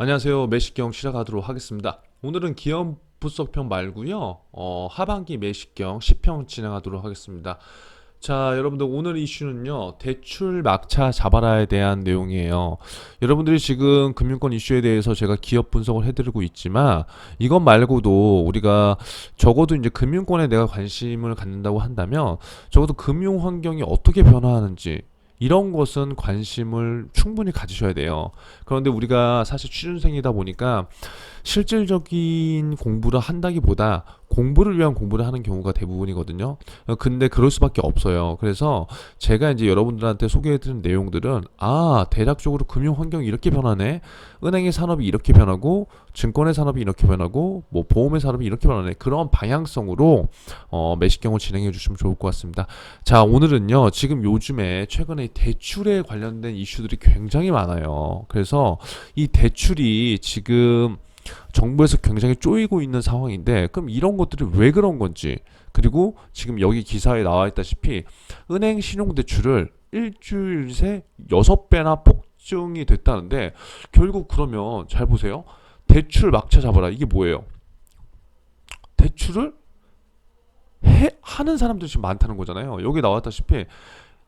안녕하세요. 매식경 시작하도록 하겠습니다. 오늘은 기업 분석편 말고요. 하반기 매식경 10편 진행하도록 하겠습니다. 자, 여러분들 오늘 이슈는요. 대출 막차 잡아라에 대한 내용이에요. 여러분들이 지금 금융권 이슈에 대해서 제가 기업 분석을 해드리고 있지만 이것 말고도 우리가 적어도 이제 금융권에 내가 관심을 갖는다고 한다면 적어도 금융 환경이 어떻게 변화하는지 이런 것은 관심을 충분히 가지셔야 돼요. 그런데 우리가 사실 취준생이다 보니까 실질적인 공부를 한다기보다 공부를 위한 공부를 하는 경우가 대부분이거든요. 근데 그럴 수밖에 없어요. 그래서 제가 이제 여러분들한테 소개해드린 내용들은 대략적으로 금융 환경이 이렇게 변하네. 은행의 산업이 이렇게 변하고 증권의 산업이 이렇게 변하고 뭐 보험의 산업이 이렇게 변하네. 그런 방향성으로 매식경을 진행해 주시면 좋을 것 같습니다. 자, 오늘은요. 지금 요즘에 최근에 대출에 관련된 이슈들이 굉장히 많아요. 그래서 이 대출이 지금 정부에서 굉장히 쪼이고 있는 상황인데 그럼 이런 것들이 왜 그런 건지 그리고 지금 여기 기사에 나와 있다시피 은행 신용대출을 일주일 새 6배나 폭증이 됐다는데 결국 그러면 잘 보세요. 대출 막차 잡아라. 이게 뭐예요? 대출을 하는 사람들이 지금 많다는 거잖아요. 여기 나왔다시피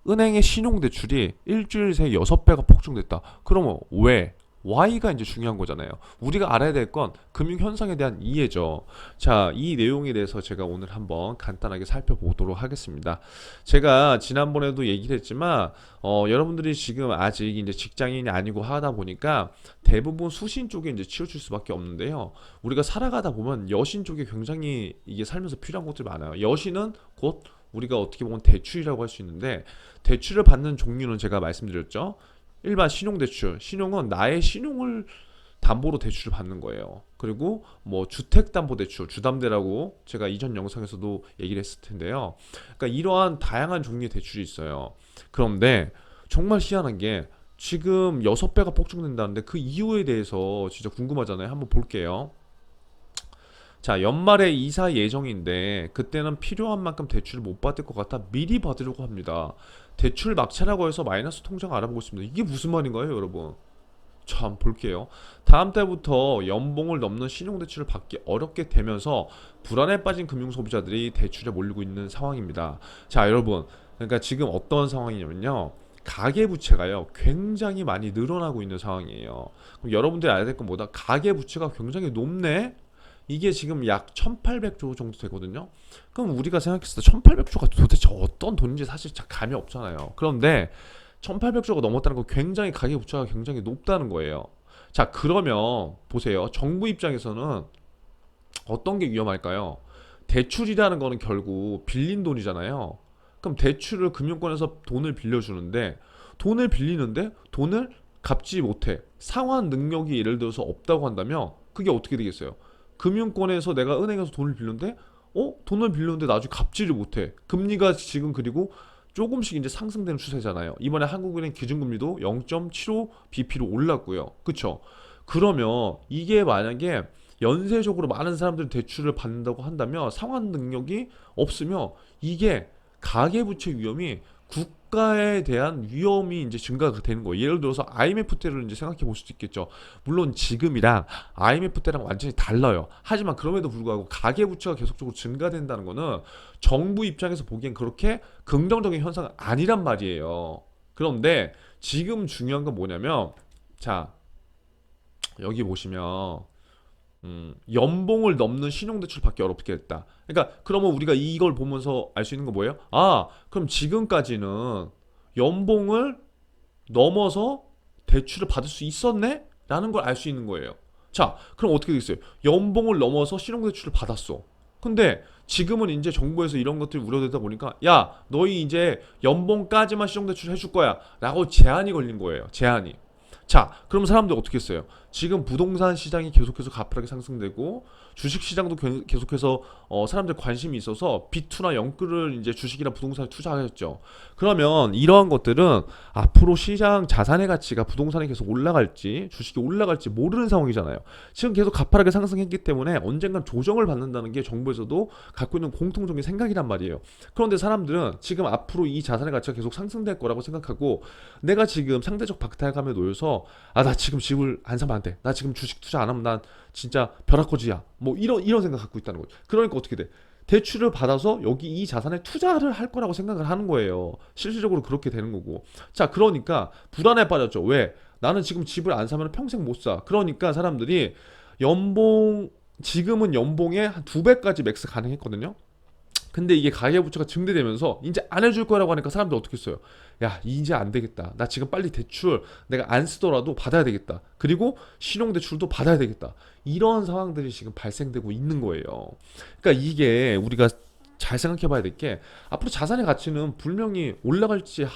은행의 신용대출이 일주일 새 6배가 폭증됐다. 그러면 왜? Y가 이제 중요한 거잖아요. 우리가 알아야 될 건 금융 현상에 대한 이해죠. 자, 이 내용에 대해서 제가 오늘 한번 간단하게 살펴보도록 하겠습니다. 제가 지난번에도 얘기를 했지만 여러분들이 지금 아직 이제 직장인이 아니고 하다 보니까 대부분 수신 쪽에 이제 치우칠 수밖에 없는데요. 우리가 살아가다 보면 여신 쪽에 굉장히 이게 살면서 필요한 것들이 많아요. 여신은 곧 우리가 어떻게 보면 대출이라고 할 수 있는데 대출을 받는 종류는 제가 말씀드렸죠. 일반 신용대출, 신용은 나의 신용을 담보로 대출을 받는 거예요. 그리고 뭐 주택담보대출, 주담대라고 제가 이전 영상에서도 얘기를 했을 텐데요. 그러니까 이러한 다양한 종류의 대출이 있어요. 그런데 정말 희한한 게 지금 6배가 폭증된다는데 그 이유에 대해서 진짜 궁금하잖아요. 한번 볼게요. 자, 연말에 이사 예정인데 그때는 필요한 만큼 대출을 못 받을 것 같아 미리 받으려고 합니다. 대출 막차라고 해서 마이너스 통장 알아보고 있습니다. 이게 무슨 말인가요, 여러분? 참 볼게요. 다음 달부터 연봉을 넘는 신용대출을 받기 어렵게 되면서 불안에 빠진 금융소비자들이 대출에 몰리고 있는 상황입니다. 자, 여러분. 그러니까 지금 어떤 상황이냐면요. 가계부채가요 굉장히 많이 늘어나고 있는 상황이에요. 그럼 여러분들이 알아야 될 건 뭐다? 가계부채가 굉장히 높네. 이게 지금 약 1800조 정도 되거든요. 그럼 우리가 생각했을 때 1800조가 도대체 어떤 돈인지 사실 잘 감이 없잖아요. 그런데 1800조가 넘었다는 거 굉장히 가계부채가 굉장히 높다는 거예요. 자, 그러면 보세요. 정부 입장에서는 어떤 게 위험할까요? 대출이라는 거는 결국 빌린 돈이잖아요. 그럼 대출을 금융권에서 돈을 빌려주는데 돈을 빌리는데 돈을 갚지 못해. 상환 능력이 예를 들어서 없다고 한다면 그게 어떻게 되겠어요? 금융권에서 내가 은행에서 돈을 빌렸는데 돈을 빌렸는데 나중에 갚지를 못해. 금리가 지금 그리고 조금씩 이제 상승되는 추세잖아요. 이번에 한국은행 기준금리도 0.75bp로 올랐고요. 그쵸? 그러면 이게 만약에 연쇄적으로 많은 사람들이 대출을 받는다고 한다면 상환 능력이 없으면 이게 가계부채 위험이 국가에 대한 위험이 이제 증가가 되는 거예요. 예를 들어서 IMF 때를 이제 생각해 볼 수도 있겠죠. 물론 지금이랑 IMF 때랑 완전히 달라요. 하지만 그럼에도 불구하고 가계부채가 계속적으로 증가된다는 거는 정부 입장에서 보기엔 그렇게 긍정적인 현상은 아니란 말이에요. 그런데 지금 중요한 건 뭐냐면 자, 여기 보시면 연봉을 넘는 신용대출 받기 어렵게 됐다. 그러니까 그러면 우리가 이걸 보면서 알 수 있는 건 뭐예요? 그럼 지금까지는 연봉을 넘어서 대출을 받을 수 있었네? 라는 걸 알 수 있는 거예요. 자, 그럼 어떻게 되겠어요? 연봉을 넘어서 신용대출을 받았어. 근데 지금은 이제 정부에서 이런 것들이 우려되다 보니까 야, 너희 이제 연봉까지만 신용대출 해줄 거야 라고 제한이 걸린 거예요. 제한이. 자, 그럼 사람들 어떻게 했어요? 지금 부동산 시장이 계속해서 가파르게 상승되고 주식 시장도 계속해서 사람들 관심이 있어서 B2나 영끌을 이제 주식이나 부동산에 투자하셨죠. 그러면 이러한 것들은 앞으로 시장 자산의 가치가 부동산이 계속 올라갈지 주식이 올라갈지 모르는 상황이잖아요. 지금 계속 가파르게 상승했기 때문에 언젠간 조정을 받는다는 게 정부에서도 갖고 있는 공통적인 생각이란 말이에요. 그런데 사람들은 지금 앞으로 이 자산의 가치가 계속 상승될 거라고 생각하고 내가 지금 상대적 박탈감에 놓여서 나 지금 집을 안 사면 나한테. 나 지금 주식 투자 안 하면 난 진짜 벼락거지야. 뭐 이런 생각 갖고 있다는 거죠. 그러니까 어떻게 돼? 대출을 받아서 여기 이 자산에 투자를 할 거라고 생각을 하는 거예요. 실질적으로 그렇게 되는 거고. 자, 그러니까 불안에 빠졌죠. 왜? 나는 지금 집을 안 사면 평생 못 사. 그러니까 사람들이 연봉 지금은 연봉의 한 두 배까지 맥스 가능했거든요. 근데 이게 가계부채가 증대되면서 이제 안 해줄 거라고 하니까 사람들 어떻게 써요? 야, 이제 안 되겠다. 나 지금 빨리 대출 내가 안 쓰더라도 받아야 되겠다. 그리고 신용대출도 받아야 되겠다. 이런 상황들이 지금 발생되고 있는 거예요. 그러니까 이게 우리가 잘 생각해 봐야 될 게 앞으로 자산의 가치는 분명히 올라갈지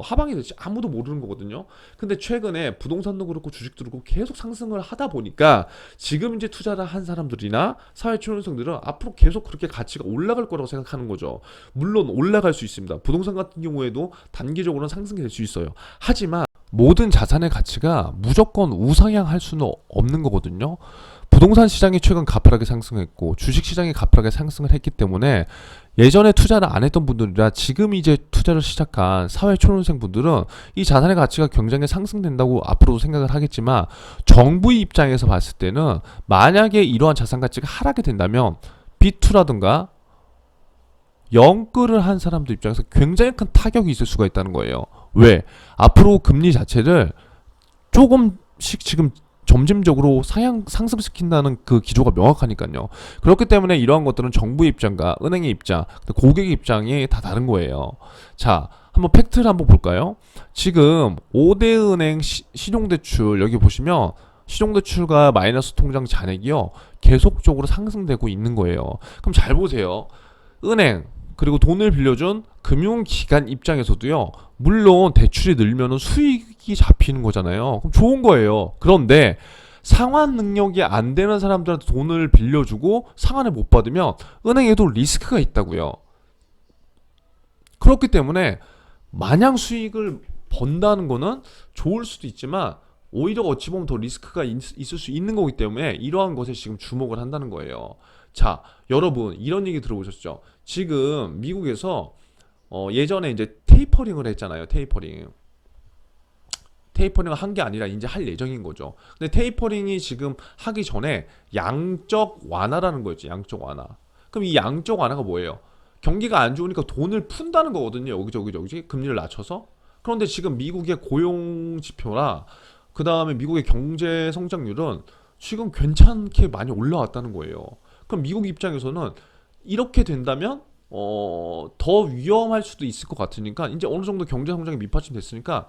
하방이 될지 아무도 모르는 거거든요. 근데 최근에 부동산도 그렇고 주식도 그렇고 계속 상승을 하다 보니까 지금 이제 투자를 한 사람들이나 사회 초년생들은 앞으로 계속 그렇게 가치가 올라갈 거라고 생각하는 거죠. 물론 올라갈 수 있습니다. 부동산 같은 경우에도 단기적으로는 상승이 될 수 있어요. 하지만 모든 자산의 가치가 무조건 우상향할 수는 없는 거거든요. 부동산 시장이 최근 가파르게 상승했고 주식 시장이 가파르게 상승을 했기 때문에 예전에 투자를 안 했던 분들이라 지금 이제 투자를 시작한 사회 초년생 분들은 이 자산의 가치가 굉장히 상승된다고 앞으로도 생각을 하겠지만 정부의 입장에서 봤을 때는 만약에 이러한 자산 가치가 하락이 된다면 B2라든가 영끌을 한 사람들 입장에서 굉장히 큰 타격이 있을 수가 있다는 거예요. 왜? 앞으로 금리 자체를 조금씩 지금 점진적으로 상승시킨다는 그 기조가 명확하니까요. 그렇기 때문에 이러한 것들은 정부의 입장과 은행의 입장, 고객의 입장이 다 다른 거예요. 자, 한번 팩트를 한번 볼까요? 지금 5대 은행 신용대출 여기 보시면 신용대출과 마이너스 통장 잔액이요 계속적으로 상승되고 있는 거예요. 그럼 잘 보세요. 은행 그리고 돈을 빌려준 금융기관 입장에서도요 물론 대출이 늘면은 수익이 잡히는 거잖아요. 그럼 좋은 거예요. 그런데 상환 능력이 안 되는 사람들한테 돈을 빌려주고 상환을 못 받으면 은행에도 리스크가 있다고요. 그렇기 때문에 마냥 수익을 번다는 거는 좋을 수도 있지만 오히려 어찌 보면 더 리스크가 있을 수 있는 거기 때문에 이러한 것에 지금 주목을 한다는 거예요. 자, 여러분 이런 얘기 들어보셨죠? 지금 미국에서 예전에 이제 테이퍼링을 했잖아요. 테이퍼링을 한 게 아니라 이제 할 예정인 거죠. 근데 테이퍼링이 지금 하기 전에 양적 완화라는 거였지. 양적 완화. 그럼 이 양적 완화가 뭐예요? 경기가 안 좋으니까 돈을 푼다는 거거든요. 여기저기 금리를 낮춰서. 그런데 지금 미국의 고용 지표나 그 다음에 미국의 경제 성장률은 지금 괜찮게 많이 올라왔다는 거예요. 그럼 미국 입장에서는 이렇게 된다면 더 위험할 수도 있을 것 같으니까 이제 어느 정도 경제 성장이 밑받침됐으니까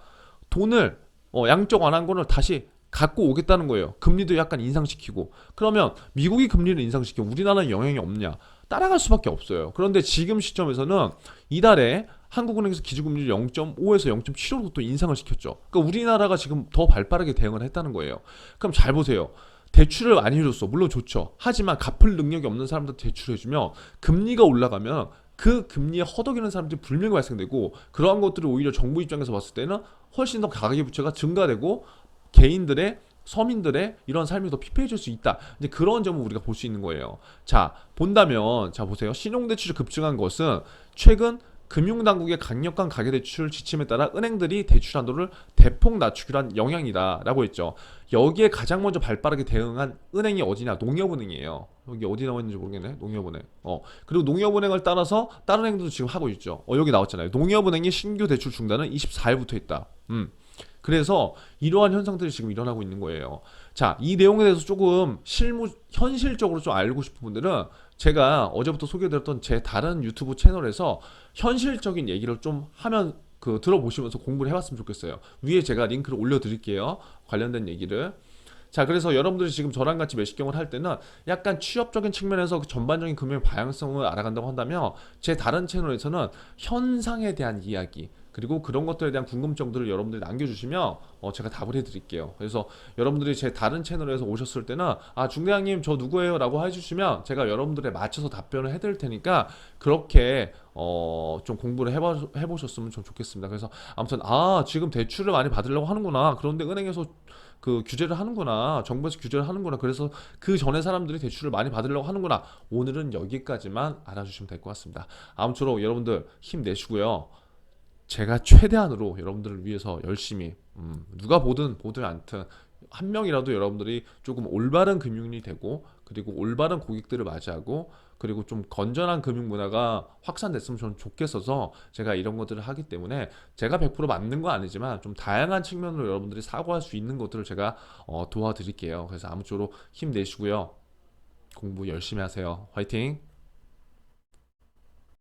돈을 양적 완화한 거를 다시 갖고 오겠다는 거예요. 금리도 약간 인상시키고. 그러면 미국이 금리를 인상시키면 우리나라는 영향이 없냐? 따라갈 수밖에 없어요. 그런데 지금 시점에서는 이달에 한국은행에서 기준금리를 0.5에서 0.75로 또 인상을 시켰죠. 그러니까 우리나라가 지금 더 발빠르게 대응을 했다는 거예요. 그럼 잘 보세요. 대출을 많이 해줬어. 물론 좋죠. 하지만 갚을 능력이 없는 사람한테 대출해주면 금리가 올라가면 그 금리에 허덕이는 사람들이 분명히 발생되고 그러한 것들을 오히려 정부 입장에서 봤을 때는 훨씬 더 가계부채가 증가되고 개인들의 서민들의 이런 삶이 더 피폐해질 수 있다. 이제 그런 점을 우리가 볼 수 있는 거예요. 자, 본다면 자 보세요. 신용대출이 급증한 것은 최근 금융당국의 강력한 가계대출 지침에 따라 은행들이 대출 한도를 대폭 낮추기로 한 영향이다라고 했죠. 여기에 가장 먼저 발빠르게 대응한 은행이 어디냐? 농협은행이에요. 여기 어디 나와 있는지 모르겠네. 농협은행. 그리고 농협은행을 따라서 다른 은행들도 지금 하고 있죠. 여기 나왔잖아요. 농협은행이 신규 대출 중단은 24일부터 했다. 그래서 이러한 현상들이 지금 일어나고 있는 거예요. 자, 이 내용에 대해서 조금 현실적으로 좀 알고 싶은 분들은 제가 어제부터 소개해드렸던 제 다른 유튜브 채널에서 현실적인 얘기를 좀 하면 들어보시면서 공부를 해봤으면 좋겠어요. 위에 제가 링크를 올려드릴게요. 관련된 얘기를. 자, 그래서 여러분들이 지금 저랑 같이 매식경을 할 때는 약간 취업적인 측면에서 전반적인 금융 방향성을 알아간다고 한다면 제 다른 채널에서는 현상에 대한 이야기 그리고 그런 것들에 대한 궁금증들을 여러분들이 남겨주시면 제가 답을 해드릴게요. 그래서 여러분들이 제 다른 채널에서 오셨을 때는 중대장님 저 누구예요? 라고 해주시면 제가 여러분들에 맞춰서 답변을 해드릴 테니까 그렇게 좀 공부를 해보셨으면 좀 좋겠습니다. 그래서 아무튼 지금 대출을 많이 받으려고 하는구나. 그런데 은행에서 그 규제를 하는구나. 정부에서 규제를 하는구나. 그래서 그 전에 사람들이 대출을 많이 받으려고 하는구나. 오늘은 여기까지만 알아주시면 될 것 같습니다. 아무쪼록 여러분들 힘내시고요. 제가 최대한으로 여러분들을 위해서 열심히 누가 보든 않든 한 명이라도 여러분들이 조금 올바른 금융이 되고, 그리고 올바른 고객들을 맞이하고, 그리고 좀 건전한 금융 문화가 확산됐으면 저는 좋겠어서 제가 이런 것들을 하기 때문에, 제가 100% 맞는 건 아니지만 좀 다양한 측면으로 여러분들이 사고할 수 있는 것들을 제가 도와드릴게요. 그래서 아무쪼록 힘내시고요. 공부 열심히 하세요. 화이팅!